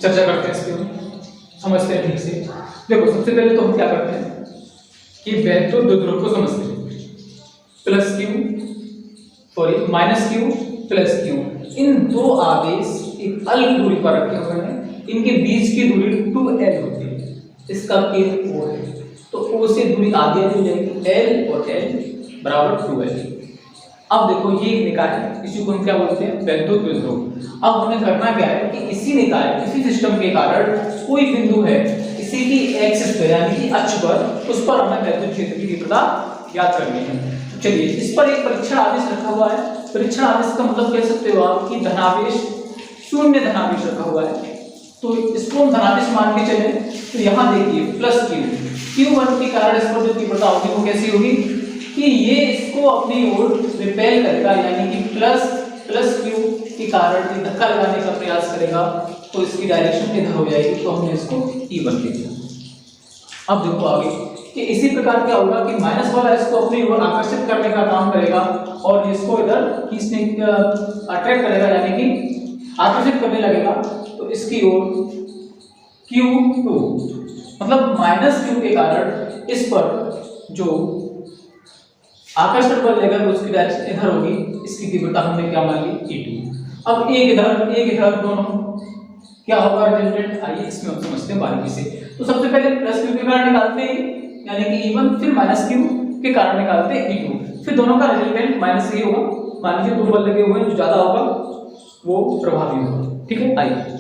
चर्चा करते हैं, इसके समझते हैं ठीक से। देखो सबसे पहले तो हम क्या करते हैं कि वैद्युत द्विध्रुव को समझते हैं, plus Q sorry minus Q plus Q, इन दो आवेश एक अलग दूरी पर रखे हुए हैं, इनके बीच की दूरी 2l होती है, इसका केंद्र O है, तो O से दूरी आगे हो जाएगी l और l बराबर 2l। अब देखो ये एक निकाय है, इसी को हम क्या बोलते हैं वैद्युत द्विध्रुव। अब हमें करना क्या है कि इसी निकाय इसी सिस्टम के कारण कोई बिंदु है इसी की एक्सिस पे यानी कि अक्ष पर, उस पर हमें वैद्युत क्षेत्र की तीव्रता ज्ञात करनी है। चलिए इस पर एक परीक्षण आवेश रखा हुआ है, परीक्षण आवेश का मतलब कह सकते हो आप कि धनावेश, शून्य धनावेश रखा हुआ है, तो इसको हम धनावेश मान के चले। तो यहाँ देखिए प्लस क्यू, Q1 के कारण इस पर जो तीव्रता होगी वो कैसी होगी कि ये इसको अपनी ओर रिपेल करेगा, यानी कि प्लस क्यू के कारण ये धक्का लगाने का प्रयास करेगा, तो इसकी डायरेक्शन इधर हो जाएगी, तो हमने इसको E1 ले लिया। अब देखो आगे कि इसी प्रकार क्या होगा कि माइनस वाला इसको अपनी ओर आकर्षित करने का काम करेगा और इसको इधर खींचने अट्रैक्ट करेगा, यानी कि आकर्षित करने लगेगा, तो इसकी ओर Q2 मतलब माइनस क्यू के कारण इस पर जो आकर्षण बल लगेगा उसकी डायरेक्शन इधर होगी, इसकी तीव्रता हमने क्या मान ली E2। अब एक इधर दोनों क्या होगा रिजल्टेंट, आइए इसमें हम समझते हैं बारीकी से। तो सबसे पहले प्लस क्यू के कारण निकालते हैं यानी कि E1, फिर माइनस क्यू के कारण निकालते हैं E2, फिर दोनों का रिजल्टेंट माइनस ही होगा। मान लीजिए दो बल लगे हुए हैं, जो ज्यादा होगा वो प्रभावी होगा, ठीक है। आइए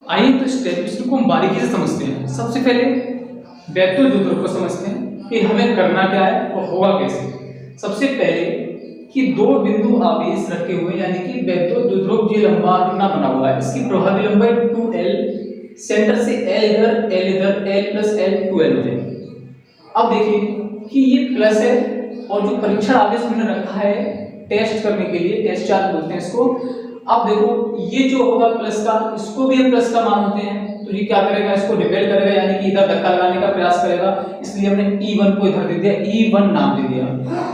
आइए तो इसको हम बारीकी से समझते हैं। सबसे पहले वैद्युत द्विध्रुव को समझते हैं कि हमें करना क्या है और होगा कैसे। सबसे पहले कि दो बिंदु आवेश रखे हुए यानी कि वैद्युत द्विध्रुव ये लंबा कितना बना हुआ है, इसकी प्रभावी लंबाई 2l, सेंटर से l इधर l प्लस l 2l हो जाएगी। अब देखिए कि ये प्लस है और जो परीक्षण आवेश हमने रखा है टेस्ट करने के लिए, टेस्ट चार्ज बोलते हैं इसको। अब देखो ये जो होगा प्लस का, इसको भी हम प्लस का मानते हैं, तो ये क्या करेगा इसको रिपेल करेगा, यानी कि इधर धक्का लगाने का प्रयास करेगा, इसलिए हमने E1 को इधर दे दिया, E1 नाम दे दिया।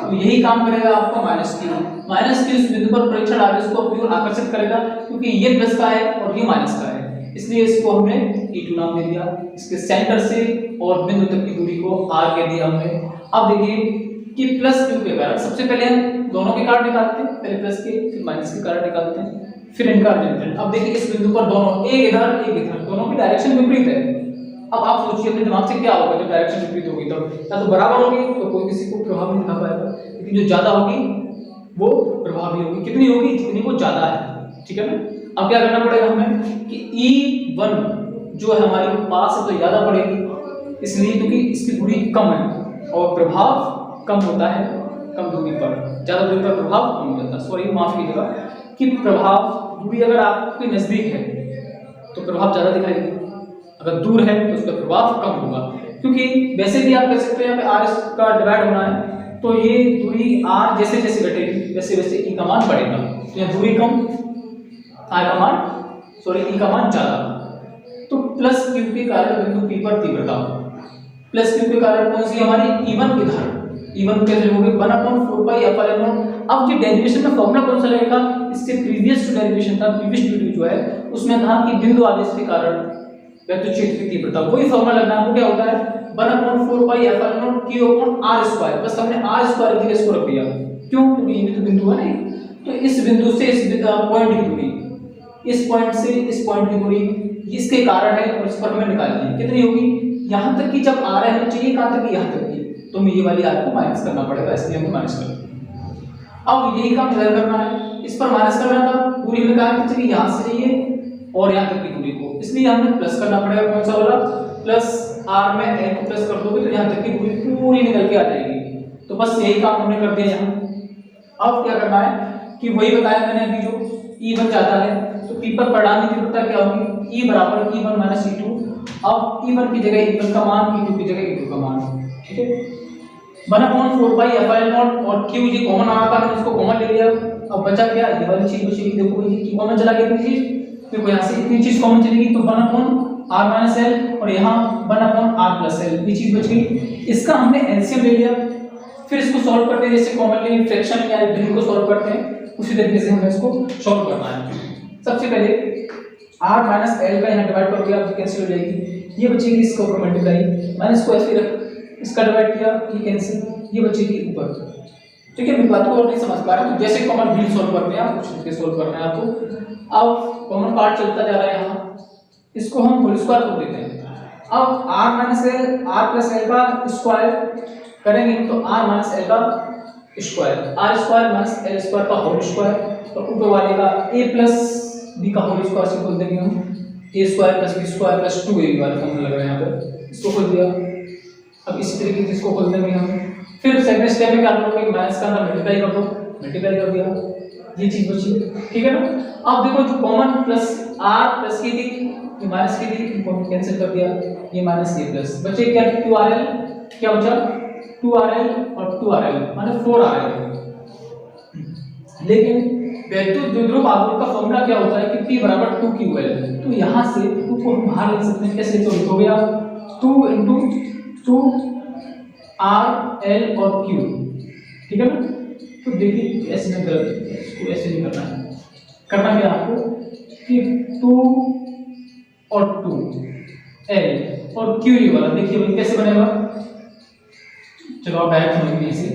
अब यही काम करेगा आपका माइनस क्यू इस बिंदु पर परीक्षण आवेश को अपनी ओर आकर्षित करेगा, क्योंकि ये प्लस का है और ये माइनस का है, इसलिए इसको हमने E2 नाम दे दिया। इसके सेंटर से और बिंदु तक की दूरी को R के दिया हमने। अब देखिए कि प्लस क्यू के कारण सबसे पहले हम दोनों के कारण निकालते हैं, पहले प्लस के फिर माइनस के कारण निकालते हैं, फिर इनका रिजल्टेंट। अब देखिए इस बिंदु पर दोनों एक इधर दोनों की डायरेक्शन विपरीत है। अब आप सोचिए अपने दिमाग से क्या होगा जब डायरेक्शन विपरीत होगी, तब या तो बराबर होगी तो कोई किसी को प्रभाव नहीं दिखा पाएगा, लेकिन जो ज्यादा होगी वो प्रभावी होगी। कितनी होगी? जितनी वो ज्यादा है, ठीक है ना। अब क्या करना पड़ेगा हमें कि E1 जो है हमारे पास है तो ज्यादा पड़ेगी, इसलिए क्योंकि इसकी दूरी कम है और प्रभाव कम होता है कम दूरी पर, ज्यादा दूरी पर प्रभाव कम हो जाता है। सॉरी माफ कीजिएगा कि प्रभाव दूरी अगर आपके नजदीक है तो प्रभाव ज्यादा दिखाई देगा, अगर दूर है तो उसका प्रभाव कम होगा। क्योंकि वैसे भी आप कह सकते हैं यहाँ पे R का डिवाइड होना है, तो ये दूरी R जैसे जैसे घटेगी वैसे वैसे E का मान बढ़ेगा, तो यहाँ दूरी कम R का मान E का मान ज्यादा। तो प्लस क्यू के कारण बिंदु P पर तीव्रता, प्लस क्यू के कारण कौन सी हमारी E1 इधर, E1 कैसे होगी 1/4 पाई f(n)। अब ये डेरिवेशन में फॉर्मूला कौन सा लगेगा, इससे प्रीवियस जो डेरिवेशन था, प्रीवियस वीडियो जो है उसमें था कि बिंदु आवेश के कारण वैद्युत क्षेत्र की तीव्रता, वही फॉर्मूला लगना है। वो क्या होता है 1/4 पाई f(n)q/r²। बस हमने r² की इसको रख दिया, क्यों? क्योंकि ये तो बिंदु है ना, तो इस बिंदु से इस पॉइंट की दूरी, इस पॉइंट से इस पॉइंट की दूरी इसके कारण है और इस पर हमें निकालनी है। कितनी होगी? यहाँ तक की जब आ रहे हैं चाहिए कहाँ तक की? यहाँ तक की, तो ये वाली R को माइनस करना पड़ेगा, इसलिए हमको माइनस कर दिया। अब यही काम इधर करना है, इस पर माइनस करना था, दूरी में कहा कि चलिए यहाँ से चाहिए और यहाँ तक की दूरी को, इसलिए हमें प्लस करना पड़ेगा। कौन सा वाला? प्लस R में n को प्लस कर दोगे तो यहाँ तक की दूरी पूरी निकल के आ जाएगी। तो बस यही काम हमने कर दिया यहाँ। अब क्या करना है कि वही बताया मैंने अभी जो E1 जाता है तो P पर परिणाम की तीव्रता क्या होगी, E बराबर E1 माइनस E2। अब E1 की जगह E1 का मान, E2 की जगह E2 का मान, ठीक है। 1/4 पाई F0 और Q ये कॉमन आ रहा था, मैंने इसको कॉमन ले लिया। अब बचा क्या, ये वाली चीज बची। देखो ये कॉमन चला गया, इतनी चीज, देखो यहाँ से इतनी चीज कॉमन चलेगी तो 1/r माइनस एल और यहाँ 1/r प्लस एल, ये चीज बच गई। इसका हमने एलसीएम ले लिया, फिर इसको सॉल्व करते हैं जैसे कॉमनली फ्रैक्शन या डिग्री को सॉल्व करते हैं उसी तरीके से हमें इसको सॉल्व करना है। सबसे पहले r माइनस एल का यहाँ डिवाइड कर दिया, कैंसिल हो जाएगी, ये बचेगी इसका ऊपर मल्टीप्लाई, मैंने इसको ऐसे इसका डिवाइड किया, ये कैंसिल, ये बचेगी ऊपर। ठीक है, मेरी बात को और नहीं समझ पा रहे तो जैसे कॉमन बिल सॉल्व करते हैं आप, कुछ तरीके सॉल्व करना है आपको। अब कॉमन पार्ट चलता जा रहा है यहाँ, इसको हम होल स्क्वायर कर देते हैं। अब r minus L r plus L का स्क्वायर करेंगे तो r माइनस एल का square, r square minus L square का होल स्क्वायर और ऊपर वाले का a प्लस b का होल स्क्वायर से खोल देंगे हम, a square plus b square plus 2ab वाला फॉर्मूला लग रहा है यहाँ पर, इसको खोल दिया। अब इसी तरीके से इसको खोल देंगे हम, फिर सेकंड स्टेप में क्या करोगे, माइनस का अंदर मल्टीप्लाई कर दो, मल्टीप्लाई कर दिया, ये चीज बची, ठीक है ना। अब देखो जो कॉमन प्लस r प्लस की थी, ये माइनस की थी, इनको कैंसिल कर दिया, ये माइनस ये प्लस बचे क्या, 2rl, क्या बचा 2rl और 2rl माने 4rl। लेकिन वैद्युत द्विध्रुव आवेश का फॉर्मूला क्या होता है कि P बराबर 2ql, तो यहाँ से 2 को हम बाहर लिख सकते हैं, कैसे लिखोगे आप, 2 × 2 r l और q, ठीक है ना। तो देखिए ऐसे नहीं करना, इसको ऐसे नहीं करना है, करना क्या आपको कि 2 और 2 l और q ये वाला, देखिए भाई कैसे बनेगा, चलो आप डायरेक्ट समझ लीजिए इसे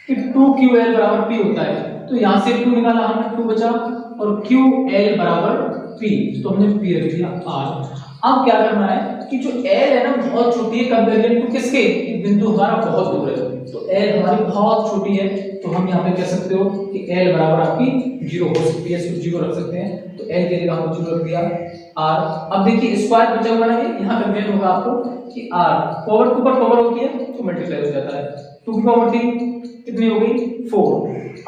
कि 2ql बराबर p होता है, तो यहाँ से 2 निकाला हमने, 2 बचा और ql बराबर p, तो हमने p रख दिया r। अब क्या करना है कि जो l है ना बहुत छोटी है कंपेरिजन टू किसके, बिंदु हमारा बहुत दूर है, तो l हमारी बहुत छोटी है, तो हम यहाँ पे कह सकते हो कि l बराबर आपकी 0 हो सकती है, इसको 0 रख सकते हैं, तो l की जगह हम 0 रख दिया r। अब देखिए स्क्वायर बचा हुआ है, यहाँ कंपेयर होगा आपको कि r पावर के ऊपर पावर होती है तो मल्टीप्लाई हो जाता है, 2 की पावर 3 कितनी हो गई 4।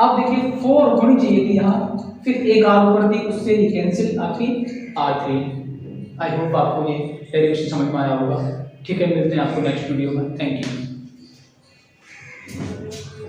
अब देखिए 4 होनी चाहिए थी यहाँ, फिर एक r ऊपर थी, उससे ये कैंसिल आपकी r3। आई होप आपको ये डेरिवेशन समझ में आया होगा। ठीक है, मिलते हैं आपको नेक्स्ट वीडियो में, थैंक यू।